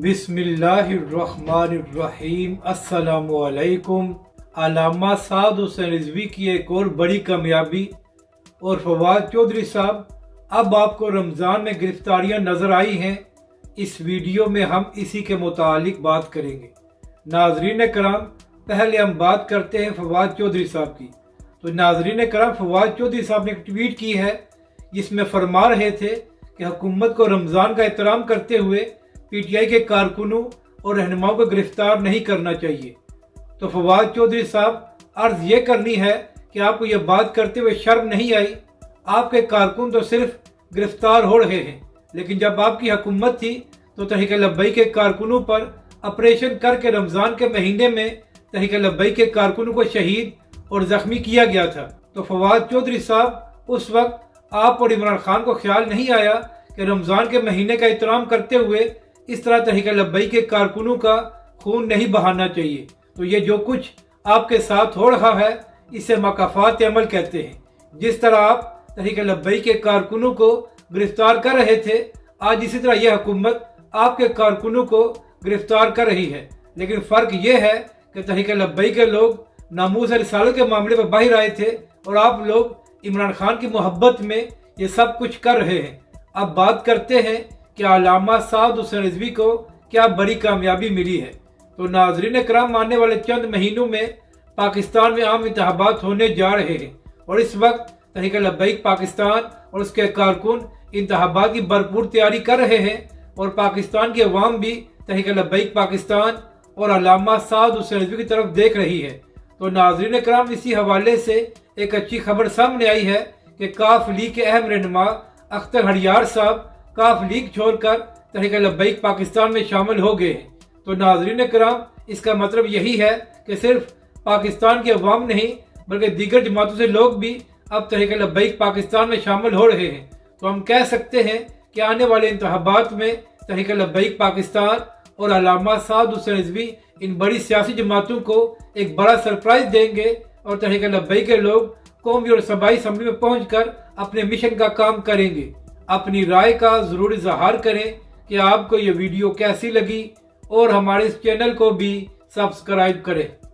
बिस्मिल्लाहिर्रहमानिर्रहीम। अस्सलामु अलैकुम। अल्लामा साद हुसैन रिजवी की एक और बड़ी कामयाबी और फवाद चौधरी साहब अब आपको रमज़ान में गिरफ्तारियां नज़र आई हैं। इस वीडियो में हम इसी के मुतालिक बात करेंगे। नाजरीन कराम, पहले हम बात करते हैं फवाद चौधरी साहब की। तो नाजरीन कराम, फवाद चौधरी साहब ने एक ट्वीट की है जिसमें फरमा रहे थे कि हुकूमत को रमज़ान का एहतराम करते हुए पीटीआई के कारकुनों और रहनुमाओं को गिरफ्तार नहीं करना चाहिए। तो फवाद चौधरी साहब, अर्ज ये करनी है कि आपको ये बात करते हुए शर्म नहीं आई? आपके कारकुन तो सिर्फ गिरफ्तार हो रहे हैं, लेकिन जब आपकी हुकूमत थी तो तहरीक लब्बैक के कारकुनों पर ऑपरेशन करके रमज़ान के महीने में तहरीक लब्बैक के कारकुनों को शहीद और ज़ख्मी किया गया था। तो फवाद चौधरी साहब, उस वक्त आप और इमरान खान को ख्याल नहीं आया कि रमज़ान के महीने का एहतराम करते हुए इस तरह तहरीक लब्बैक के कारकुनों का खून नहीं बहाना चाहिए। तो ये जो कुछ आपके साथ हो रहा है इसे मकाफात अमल कहते हैं। जिस तरह आप तहरीक लब्बैक के कारकुनों को गिरफ्तार कर रहे थे, आज इसी तरह यह हुकूमत आपके कारकुनों को गिरफ्तार कर रही है। लेकिन फ़र्क यह है कि तहरीक लब्बैक के लोग नामूस रिसालत के मामले पर बाहर आए थे और आप लोग इमरान खान की मोहब्बत में ये सब कुछ कर रहे हैं। अब बात करते हैं कि अल्लामा साद हुसैन रिजवी को क्या बड़ी कामयाबी मिली है। तो नाजरीन कराम, आने वाले चंद महीनों में पाकिस्तान में आम इंतखाबात होने जा रहे हैं और इस वक्त तहरीक लब्बैक पाकिस्तान और उसके कारकुन इंतखाबात की भरपूर तैयारी कर रहे हैं और पाकिस्तान की अवाम भी तहरीक लब्बैक पाकिस्तान और अल्लामा साद हुसैन रिजवी की तरफ देख रही है। तो नाजरीन कराम, इसी हवाले से एक अच्छी खबर सामने आई है कि काफ लीग के अहम रहनुमा अख्तर हरियार साहब काफ लीग छोड़कर तहरीक लब्बैक पाकिस्तान में शामिल हो गए हैं। तो नाजरीन कराम, इसका मतलब यही है कि सिर्फ पाकिस्तान के अवाम नहीं बल्कि दीगर जमातों से लोग भी अब तहरीक लब्बैक पाकिस्तान में शामिल हो रहे हैं। तो हम कह सकते हैं कि आने वाले इंतखाबात में तहरीक लब्बैक पाकिस्तान और अल्लामा साद हुसैन रिजवी इन बड़ी सियासी जमातों को एक बड़ा सरप्राइज देंगे और तहरीक लब्बैक के लोग कौमी और सूबाई असम्बली में पहुंचकर अपने मिशन का काम करेंगे। अपनी राय का ज़रूर इज़हार करें कि आपको ये वीडियो कैसी लगी और हमारे इस चैनल को भी सब्सक्राइब करें।